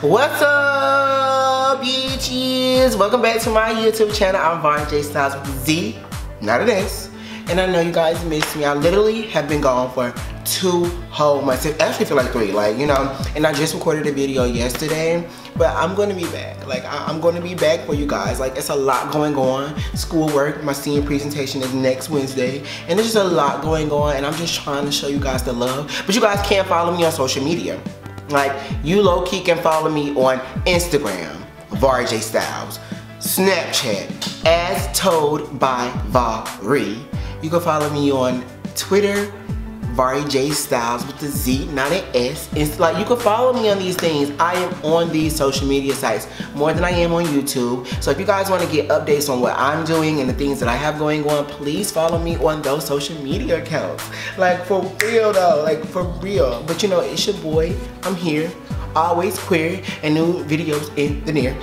What's up, bitches? Welcome back to my YouTube channel. I'm Varijstylez with Z, not an S. And I know you guys missed me. I literally have been gone for 2 whole months. It actually feel like 3, like, you know. And I just recorded a video yesterday, but I'm gonna be back. Like, I'm gonna be back for you guys. Like, it's a lot going on. Schoolwork, my senior presentation is next Wednesday, and there's just a lot going on. And I'm just trying to show you guys the love. But you guys can't follow me on social media. Like, you low-key can follow me on Instagram, Varijstylez, Snapchat, as told by Vari. You can follow me on Twitter, Varijstylez with the Z, not an S. It's like, you can follow me on these things. I am on these social media sites more than I am on YouTube. So if you guys want to get updates on what I'm doing and the things that I have going on, please follow me on those social media accounts. Like, for real though, like, for real. But you know, it's your boy. I'm here, always queer, and new videos in the near.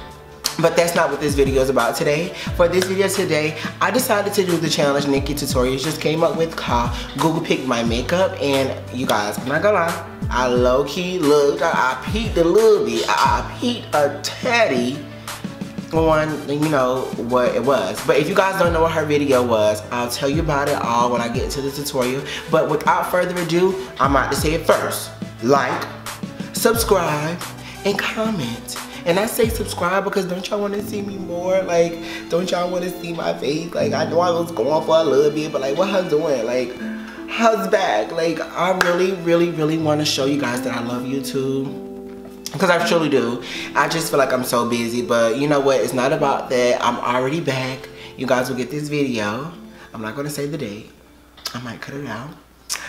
But that's not what this video is about today. For this video today, I decided to do the challenge Nikki Tutorials just came up with called Google Pick My Makeup. And you guys, I'm not gonna lie, I low-key looked, I peeked a little bit, I peeked a tatty on, you know, what it was. But if you guys don't know what her video was, I'll tell you about it all when I get into the tutorial. But without further ado, I'm about to say it first. Like, subscribe, and comment. And I say subscribe because don't y'all want to see me more? Like, don't y'all want to see my face? Like, I know I was going for a little bit, but like, what her doing? Like, her's back. Like, I really want to show you guys that I love YouTube. Because I truly do. I just feel like I'm so busy. But you know what? It's not about that. I'm already back. You guys will get this video. I'm not going to say the date. I might cut it out.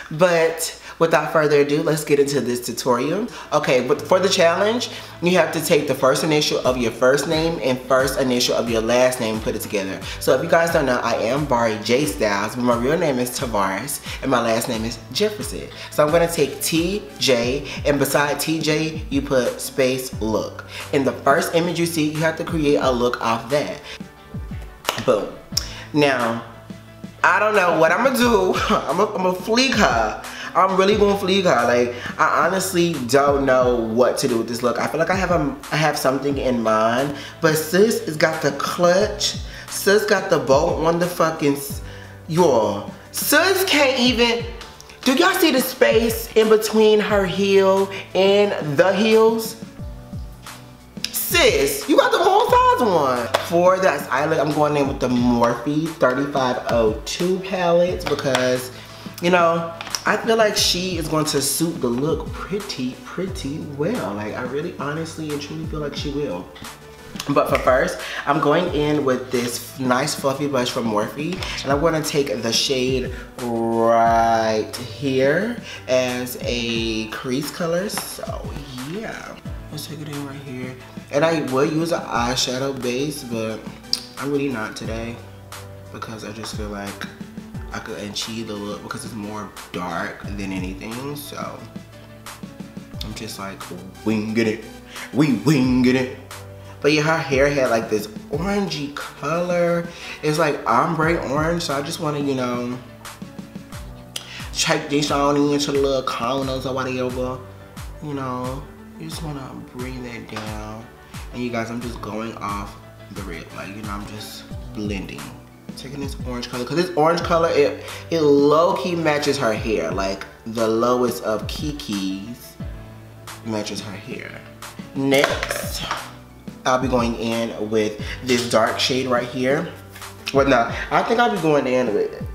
But without further ado, let's get into this tutorial. Okay, but for the challenge, you have to take the first initial of your first name and first initial of your last name and put it together. So if you guys don't know, I am Varijstylez, but my real name is Tavares and my last name is Jefferson. So I'm gonna take TJ, and beside TJ, you put space look. In the first image you see, you have to create a look off that. Boom. Now, I don't know what I'm gonna do. I'm gonna fleek her. I'm really gonna fleek her. Like, I honestly don't know what to do with this look. I feel like I have something in mind, but sis has got the clutch. Sis got the bolt on the fucking, y'all. Sis can't even, do y'all see the space in between her heel and the heels? Sis, you got the whole size one. For this eyelid, I'm going in with the Morphe 3502 palette because, you know, I feel like she is going to suit the look pretty well. Like, I really honestly and truly feel like she will. But for first, I'm going in with this nice fluffy blush from Morphe, and I'm going to take the shade right here as a crease color. So yeah, let's take it in right here. And I will use an eyeshadow base, but I'm really not today because I just feel like I could achieve the look because it's more dark than anything. So I'm just like winging it. We winging it. But yeah, her hair had like this orangey color. It's like ombre orange, so I just want to, you know, check this on into the little corners or whatever. You know, you just want to bring that down. And you guys, I'm just going off the red, like, you know, I'm just blending. Taking this orange color, because this orange color, it low-key matches her hair. Like, the lowest of Kiki's matches her hair. Next, I'll be going in with this dark shade right here. Well, no, I think I'll be going in with,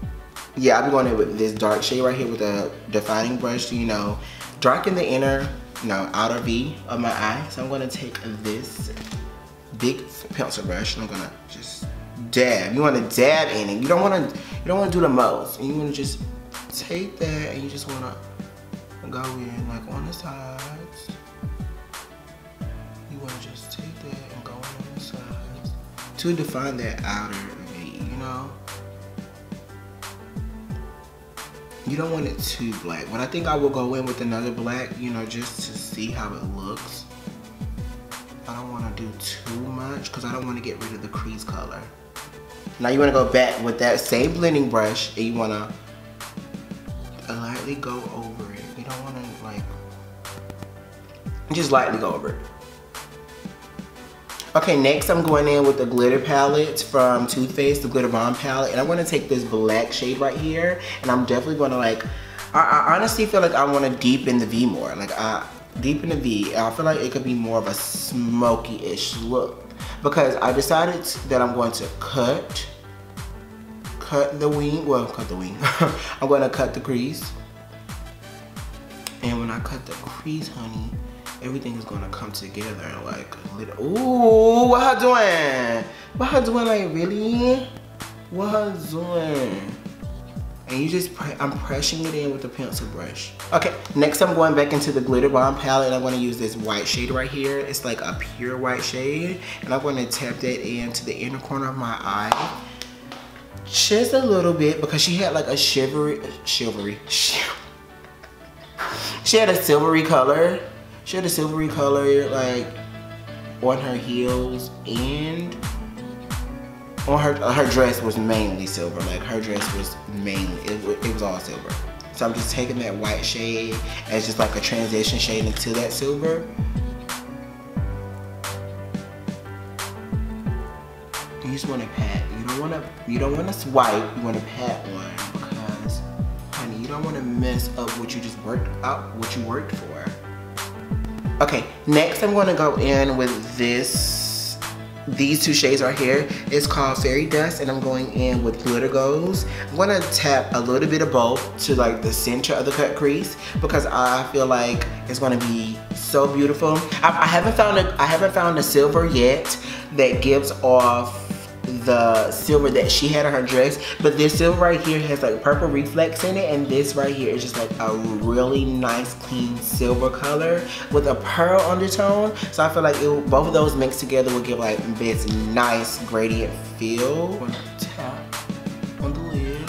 yeah, I'll be going in with this dark shade right here with a defining brush to, you know, darken the inner, you know, outer V of my eye. So I'm gonna take this big pencil brush and I'm gonna just dab. You wanna dab in it. You don't wanna do the most. And you wanna just take that and you just wanna go in like on the sides. You wanna just take that and go in on the sides to define that outer V, you know? You don't want it too black. But I think I will go in with another black, you know, just to see how it looks. I don't want to do too much because I don't want to get rid of the crease color. Now you want to go back with that same blending brush and you want to lightly go over it. You don't want to like, just lightly go over it. Okay, next I'm going in with the glitter palette from Too Faced, the Glitter Bomb palette. And I'm going to take this black shade right here. And I'm definitely going to like, I honestly feel like I want to deepen the V more. Like, deepen the V. I feel like it could be more of a smoky-ish look. Because I decided that I'm going to cut the wing. Well, cut the wing. I'm going to cut the crease. And when I cut the crease, honey, everything is gonna come together like a little. Ooh, what her doing? What her doing? Like, really? What her doing? And you just, I'm pressing it in with the pencil brush. Okay, next I'm going back into the Glitter Bomb palette and I'm gonna use this white shade right here. It's like a pure white shade. And I'm gonna tap that into the inner corner of my eye. Just a little bit because she had like a she had a silvery color. She had a silvery color like on her heels, and on her dress was mainly silver. Like her dress was mainly, it was all silver. So I'm just taking that white shade as just like a transition shade into that silver. You just want to pat. You don't want to swipe. You want to pat one because, honey, you don't want to mess up what you just worked out, what you worked for. Okay, next I'm going to go in with these two shades right here. It's called Fairy Dust, and I'm going in with Glitter Goals. I'm going to tap a little bit of both to like the center of the cut crease because I feel like it's going to be so beautiful. I haven't found a silver yet that gives off the silver that she had on her dress, but this silver right here has like purple reflex in it, and this right here is just like a really nice clean silver color with a pearl undertone. So I feel like both of those mixed together will give like this nice gradient feel. I'm gonna tap on the lid,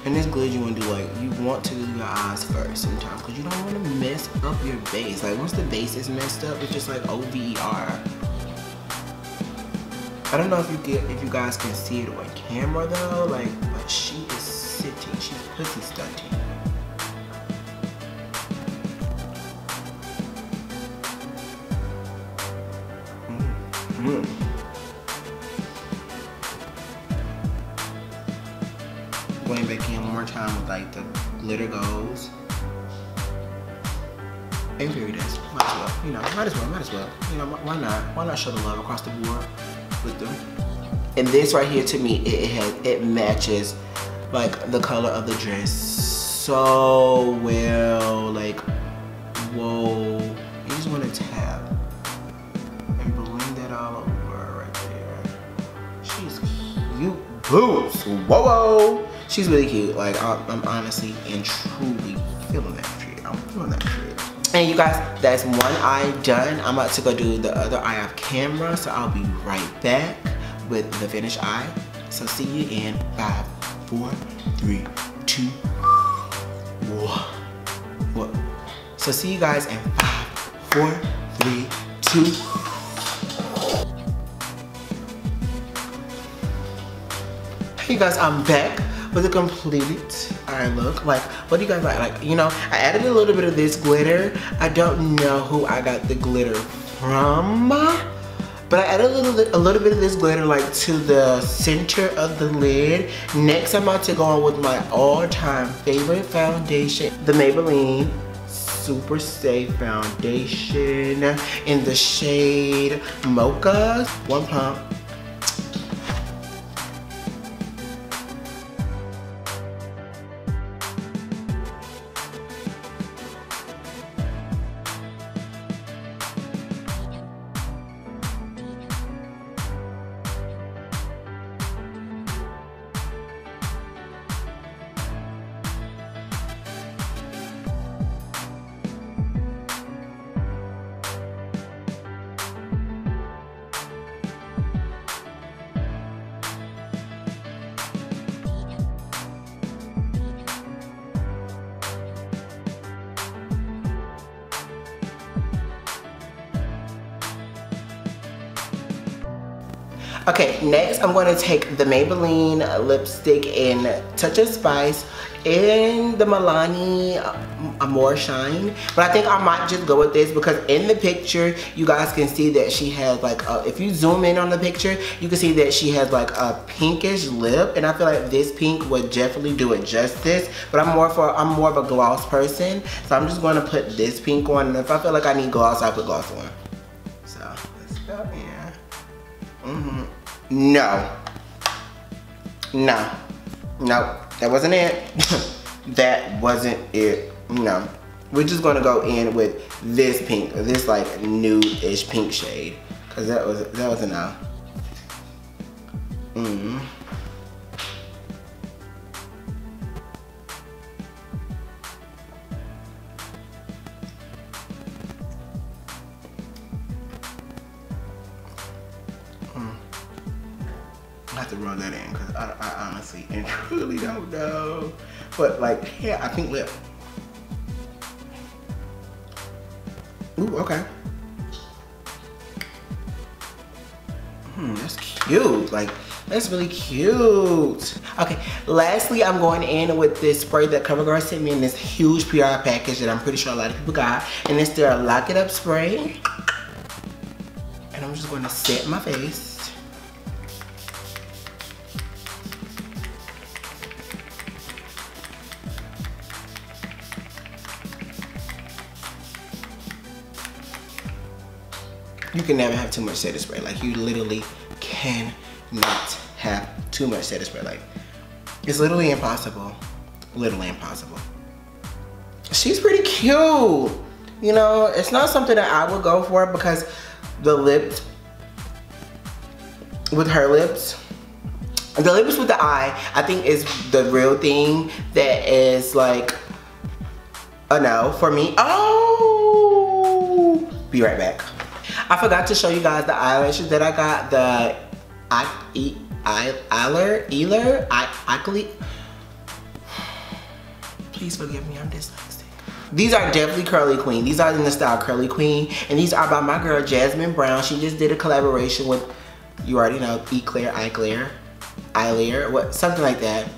and this glitter you want to do like, you want to do your eyes first sometimes because you don't want to mess up your base. Like once the base is messed up, it's just like OVR. I don't know if you guys can see it on camera though, like, but she is sitting, she's pussy stunting. Going back in one more time with like the Glitter Goals. And Fairy Dust, might as well, you know, might as well. You know, why not? Why not show the love across the board with them? And this right here, to me, it matches like the color of the dress so well. Like, whoa! You just want to tap and blend that all over right there. She's cute, boots. Whoa! She's really cute. Like, I'm honestly and truly feeling that shit. I'm feeling that shit. And you guys, that's one eye done. I'm about to go do the other eye off camera, so I'll be right back with the finished eye. So see you in 5, 4, 3, 2, 1. So see you guys in 5, 4, 3, 2. Hey you guys, I'm back with a completed eye look. Like, what do you guys like? Like, you know, I added a little bit of this glitter. I don't know who I got the glitter from, but I added a little bit of this glitter like to the center of the lid. Next, I'm about to go on with my all-time favorite foundation, the Maybelline Super Stay Foundation in the shade Mocha. One pump. Okay, next I'm going to take the Maybelline lipstick in Touch of Spice in the Milani Amore Shine. But I think I might just go with this because in the picture, you guys can see that she has like, if you zoom in on the picture, you can see that she has like a pinkish lip. And I feel like this pink would definitely do it justice. But I'm more of a gloss person. So I'm just going to put this pink on. And if I feel like I need gloss, I put gloss on. So, let's go in. No. No. No. That wasn't it. That wasn't it. No. We're just gonna go in with this pink, this like nude-ish pink shade. Cause that was a no. I have to run that in because I honestly and truly don't know. But like, yeah, I pink lip. Ooh, okay. That's cute. Like, that's really cute. Okay, lastly, I'm going in with this spray that CoverGirl sent me in this huge PR package that I'm pretty sure a lot of people got. And it's their Lock It Up spray. And I'm just going to set my face. You can never have too much setting spray. Like, you literally cannot have too much setting spray. Like, it's literally impossible. Literally impossible. She's pretty cute. You know, it's not something that I would go for because the lips, with her lips, the lips with the eye, I think is the real thing that is like a no for me. Oh, be right back. I forgot to show you guys the eyelashes that I got. The Eyeliner. Please forgive me, I'm dyslexic. These are definitely Curly Queen. These are in the style Curly Queen. And these are by my girl, Jasmine Brown. She just did a collaboration with, you already know, Eyeliner, something like that.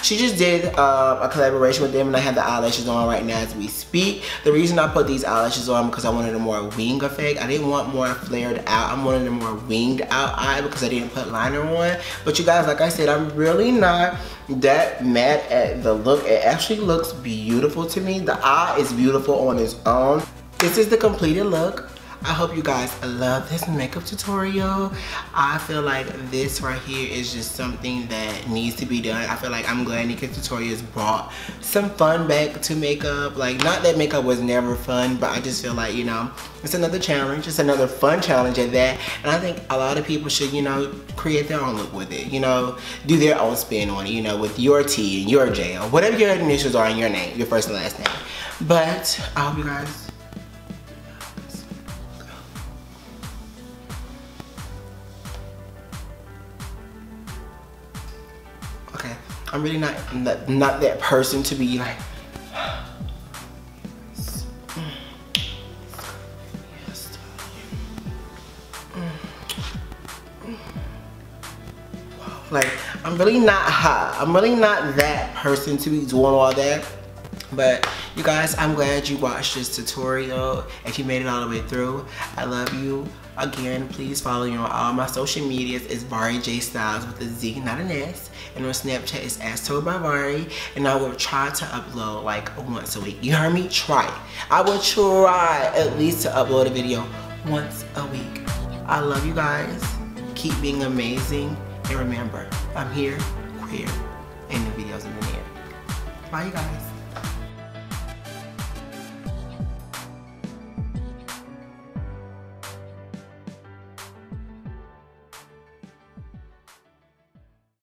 She just did a collaboration with them and I have the eyelashes on right now as we speak. The reason I put these eyelashes on because I wanted a more wing effect. I didn't want more flared out. I wanted a more winged out eye because I didn't put liner on. But you guys, like I said, I'm really not that mad at the look. It actually looks beautiful to me. The eye is beautiful on its own. This is the completed look. I hope you guys love this makeup tutorial. I feel like this right here is just something that needs to be done. I feel like I'm glad Nika Tutorials brought some fun back to makeup. Like, not that makeup was never fun, but I just feel like, you know, it's another challenge. It's another fun challenge at that. And I think a lot of people should, you know, create their own look with it. You know, do their own spin on it, you know, with your T and your J or whatever your initials are in your name, your first and last name. But I hope you guys I'm really not that person to be like, like, I'm really not hot. I'm really not that person to be doing all that. But you guys, I'm glad you watched this tutorial. If you made it all the way through, I love you. Again, please follow me on all my social medias. It's Varijstylez with a Z, not an S. And on Snapchat, it's As Told by Vari. And I will try to upload like once a week. You heard me? Try. I will try at least to upload a video once a week. I love you guys. Keep being amazing. And remember, I'm here, queer, and the videos in the net. Bye, you guys.